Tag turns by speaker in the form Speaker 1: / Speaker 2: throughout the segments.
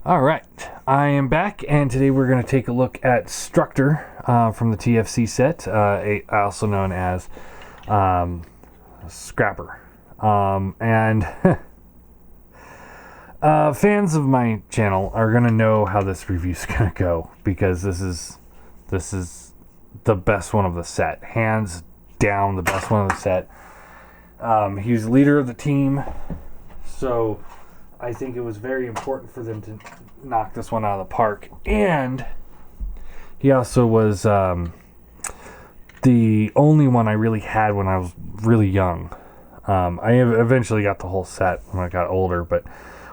Speaker 1: All right, I am back, and today we're going to take a look at Structor from the TFC set, also known as Scrapper. And fans of my channel are going to know how this review is going to go, because this is the best one of the set, hands down the best one of the set. He's leader of the team, so I think it was very important for them to knock this one out of the park. And he also was the only one I really had when I was really young. I eventually got the whole set when I got older, but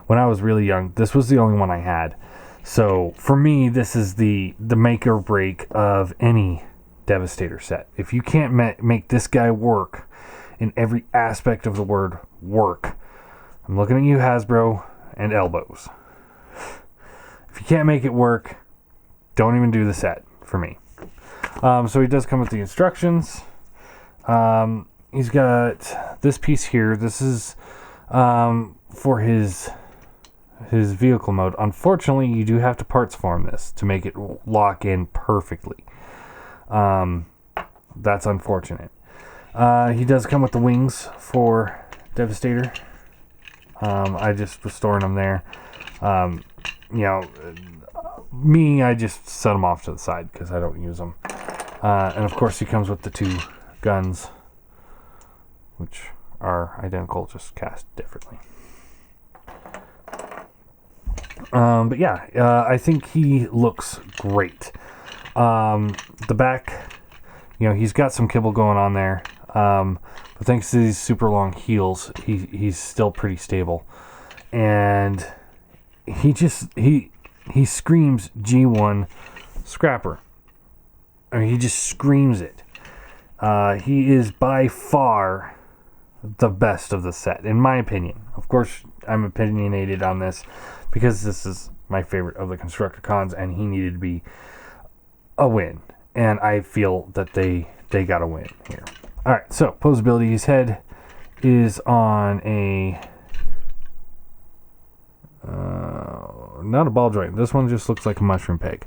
Speaker 1: when I was really young, this was the only one I had. So for me, this is the make or break of any Devastator set. If you can't make this guy work in every aspect of the word work, I'm looking at you, Hasbro, and elbows. If you can't make it work, don't even do the set for me. So he does come with the instructions. He's got this piece here. This is for his vehicle mode. Unfortunately, you do have to parts form this to make it lock in perfectly. That's unfortunate. He does come with the wings for Devastator. I just was storing them there. I just set them off to the side because I don't use them. And of course he comes with the two guns, which are identical, just cast differently. But yeah, I think he looks great. The back, he's got some kibble going on there. But thanks to these super long heels, he's still pretty stable. And he screams G1 Scrapper. I mean, he just screams it. He is by far the best of the set, in my opinion. Of course, I'm opinionated on this because this is my favorite of the Constructicons, and he needed to be a win. And I feel that they got a win here. Alright, so posability. His head is on a not a ball joint. This one just looks like a mushroom peg.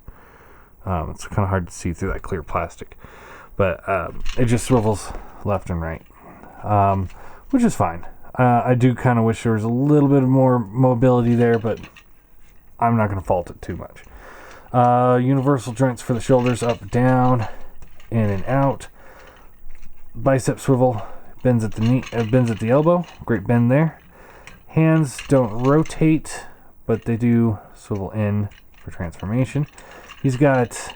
Speaker 1: It's kind of hard to see through that clear plastic, but it just swivels left and right, which is fine. I do kind of wish there was a little bit more mobility there, but I'm not going to fault it too much. Universal joints for the shoulders, up, down, in and out. Bicep swivel, bends at the knee, bends at the elbow. Great bend there. Hands don't rotate, but they do swivel in for transformation. He's got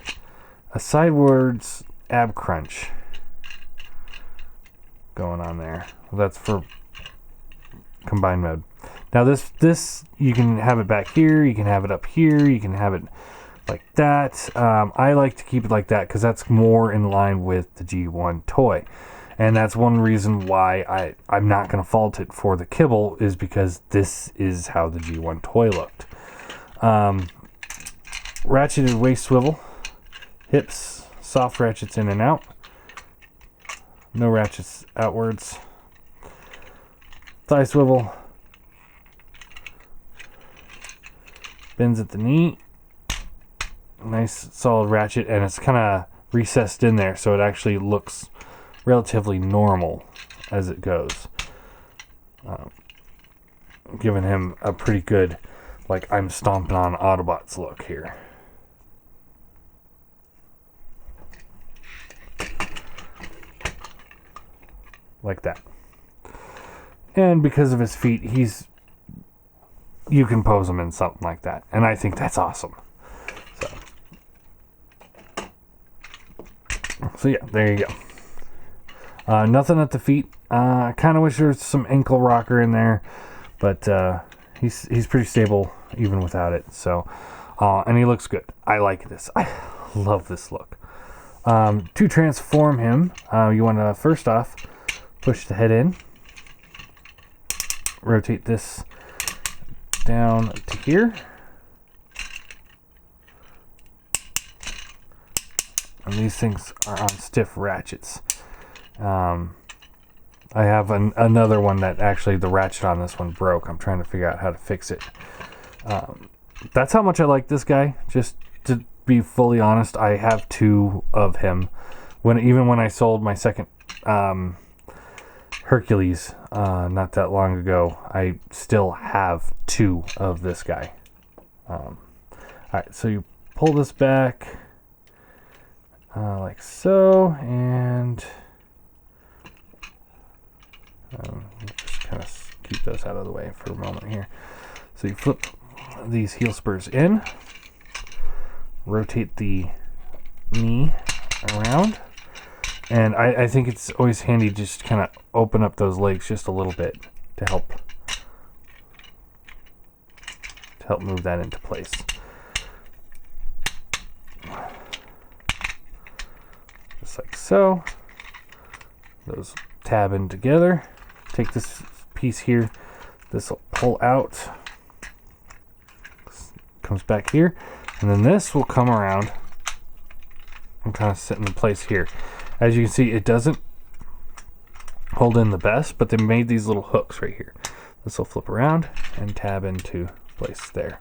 Speaker 1: a sidewards ab crunch going on there. That's for combined mode. Now this you can have it back here, you can have it up here, you can have it like that. I like to keep it like that because that's more in line with the G1 toy. And that's one reason why I'm not going to fault it for the kibble, is because this is how the G1 toy looked. Ratcheted waist swivel. Hips, soft ratchets in and out. No ratchets outwards. Thigh swivel. Bends at the knee. Nice solid ratchet, and it's kind of recessed in there, so it actually looks relatively normal as it goes, giving him a pretty good, like, I'm stomping on Autobots look here. Like that. And because of his feet, you can pose him in something like that, and I think that's awesome. So yeah, there you go. Nothing at the feet. I kind of wish there was some ankle rocker in there, but he's pretty stable even without it. So, and he looks good. I like this. I love this look. To transform him, you want to first off push the head in, rotate this down to here, and these things are on stiff ratchets. I have another one that actually the ratchet on this one broke. I'm trying to figure out how to fix it. that's how much I like this guy. Just to be fully honest, I have 2 of him. Even when I sold my second Hercules not that long ago, I still have 2 of this guy. All right, so you pull this back like so, and just kind of keep those out of the way for a moment here. So you flip these heel spurs in, rotate the knee around, and I think it's always handy just kind of open up those legs just a little bit to help move that into place. Just like so. Those tab in together. Take this piece here. This will pull out. Comes back here. And then this will come around and kind of sit in place here. As you can see, it doesn't hold in the best, but they made these little hooks right here. This will flip around and tab into place there.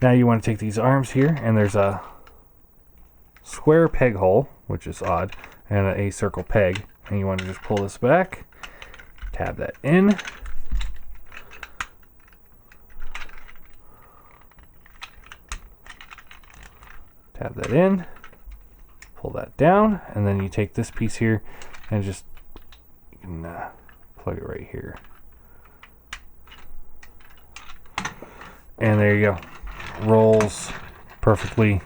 Speaker 1: Now you want to take these arms here, and there's a square peg hole, which is odd, and a circle peg, and you want to just pull this back, tab that in, tab that in, pull that down, and then you take this piece here and just you can plug it right here, and there you go. Rolls perfectly.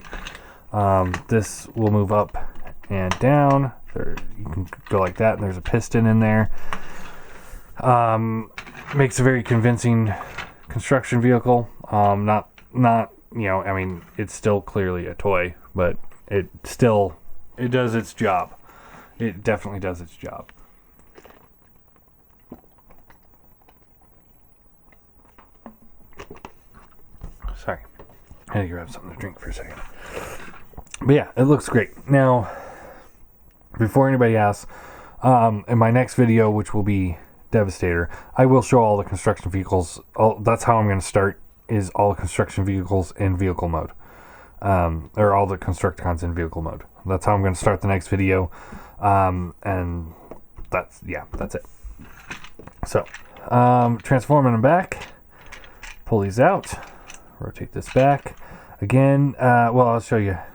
Speaker 1: This will move up and down. There, you can go like that, and there's a piston in there. Makes a very convincing construction vehicle. Not you know, I mean, it's still clearly a toy, but it does its job. It definitely does its job. Sorry, I had to grab something to drink for a second. But yeah, it looks great. Now, before anybody asks, in my next video, which will be Devastator, I will show all the construction vehicles. That's how I'm going to start, is all the construction vehicles in vehicle mode. Or all the Constructicons in vehicle mode. That's how I'm going to start the next video. And that's it. So, transforming them back. Pull these out. Rotate this back. Again, well, I'll show you a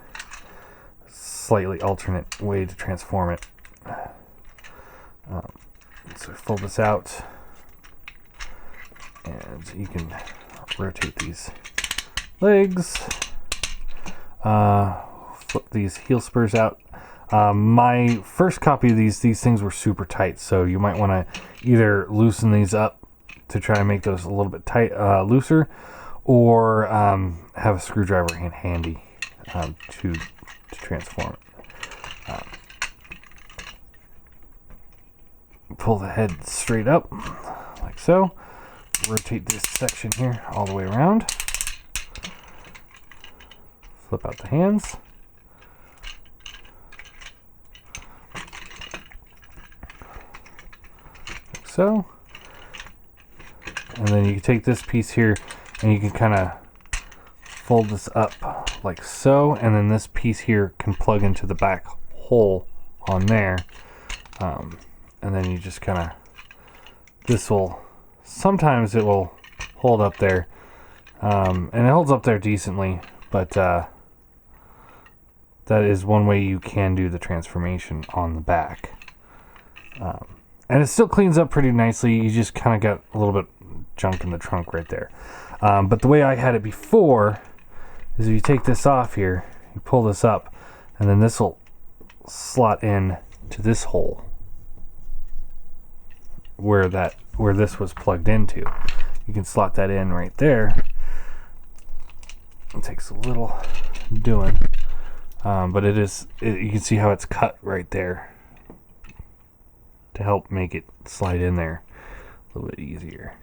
Speaker 1: slightly alternate way to transform it. So fold this out, and you can rotate these legs, flip these heel spurs out. My first copy of these things were super tight, so you might want to either loosen these up to try and make those a little bit tight, looser, or have a screwdriver handy to transform it. Pull the head straight up, like so. Rotate this section here all the way around. Flip out the hands. Like so. And then you can take this piece here and you can kind of fold this up like so, and then this piece here can plug into the back hole on there, and then you just kind of, sometimes it will hold up there, and it holds up there decently, but that is one way you can do the transformation on the back, and it still cleans up pretty nicely. You just kind of got a little bit junk in the trunk right there, but the way I had it before is if you take this off here, you pull this up, and then this will slot in to this hole where this was plugged into. You can slot that in right there. It takes a little doing, but you can see how it's cut right there to help make it slide in there a little bit easier.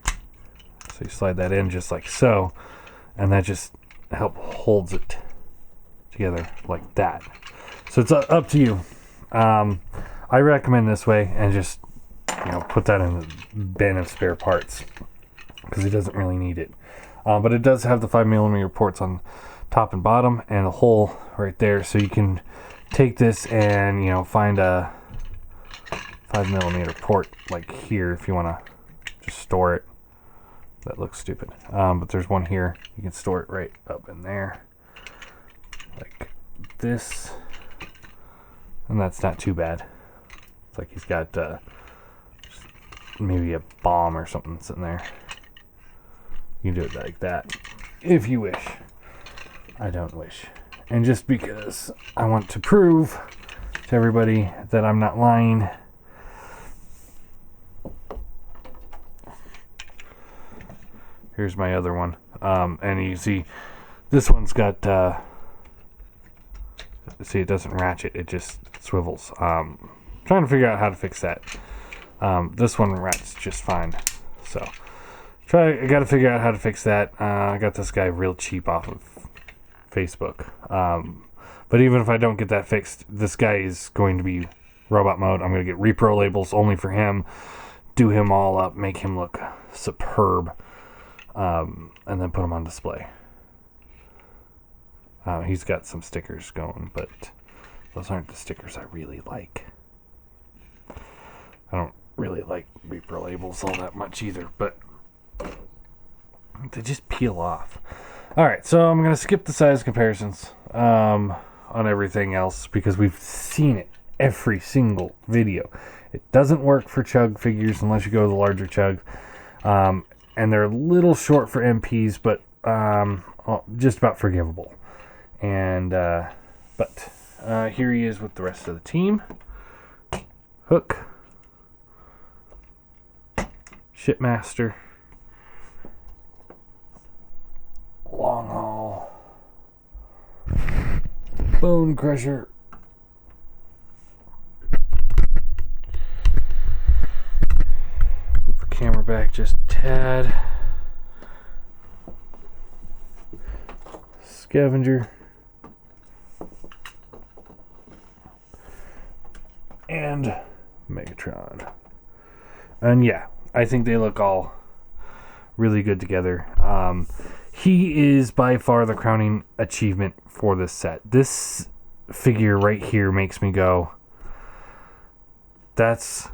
Speaker 1: So you slide that in just like so, and that just holds it together like that. So it's up to you. I recommend this way, and just put that in the bin of spare parts because it doesn't really need it. But it does have the 5mm ports on top and bottom, and a hole right there, so you can take this and, you know, find a 5mm port like here if you want to just store it. That looks stupid, but there's one here. You can store it right up in there like this, and that's not too bad. It's like he's got maybe a bomb or something sitting there. You can do it like that if you wish. I don't wish. And just because I want to prove to everybody that I'm not lying, here's my other one. And you see this one's got see, it doesn't ratchet, it just swivels. Trying to figure out how to fix that. This one ratchets just fine, so I gotta figure out how to fix that. I got this guy real cheap off of Facebook, but even if I don't get that fixed, this guy is going to be robot mode. I'm gonna get repro labels only for him, do him all up, make him look superb, and then put him on display. He's got some stickers going, but those aren't the stickers I really like. I don't really like repro labels all that much either, but they just peel off. Alright, so I'm going to skip the size comparisons on everything else because we've seen it every single video. It doesn't work for chug figures unless you go to the larger chug. And they're a little short for MPs, but just about forgivable. And but here he is with the rest of the team. Hook, Shipmaster, Long Haul, Bone Crusher, move the camera back just a tad, Scavenger, and Megatron. And yeah, I think they look all really good together. He is by far the crowning achievement for this set. This figure right here makes me go, that's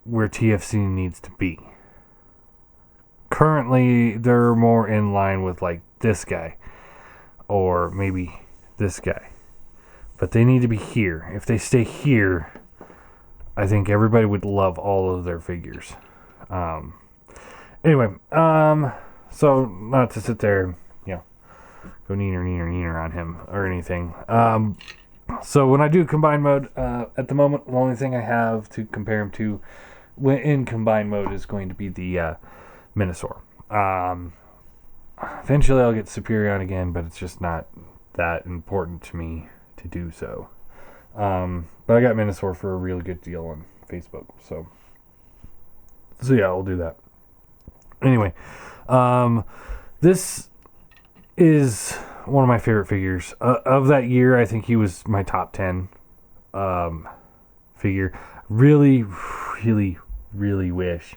Speaker 1: where TFC needs to be. Currently, they're more in line with like this guy, or maybe this guy. But they need to be here. If they stay here, I think everybody would love all of their figures. Anyway, so not to sit there and, you know, go neener on him or anything. So when I do combine mode, at the moment, the only thing I have to compare him to when in combine mode is going to be the Minosaur. Eventually I'll get Superion again, but it's just not that important to me to do so. But I got Minosaur for a really good deal on Facebook, so yeah, I'll do that. Anyway, this is one of my favorite figures of that year. I think he was my top 10 figure. Really wish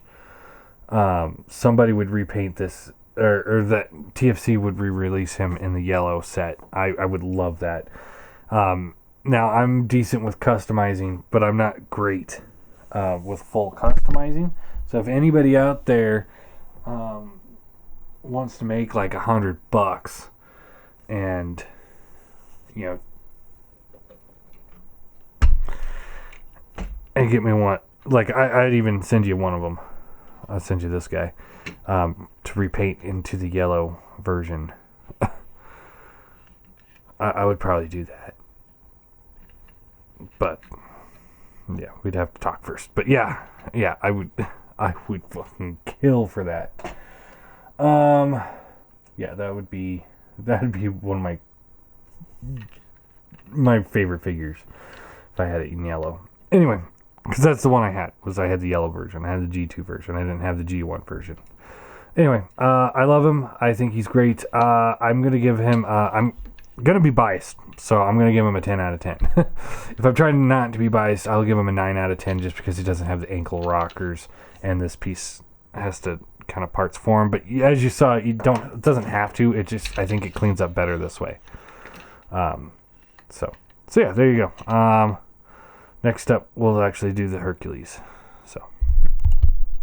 Speaker 1: somebody would repaint this, or that TFC would re-release him in the yellow set. I would love that. Now, I'm decent with customizing, but I'm not great with full customizing. So if anybody out there wants to make like $100 and, you know, and get me one, like I'd even send you one of them. I'll send you this guy to repaint into the yellow version. I would probably do that. But yeah, we'd have to talk first. But yeah, I would fucking kill for that. Yeah, that'd be one of my favorite figures if I had it in yellow. Anyway, because that's the one I had the yellow version. I had the G2 version. I didn't have the G1 version. Anyway, I love him. I think he's great. I'm gonna give him. I'm gonna be biased, so I'm gonna give him a 10 out of 10. If I'm trying not to be biased, I'll give him a 9 out of 10 just because he doesn't have the ankle rockers, and this piece has to kind of parts for them. But as you saw, it doesn't have to. I think it cleans up better this way. So yeah, there you go. Next up, we'll actually do the Hercules.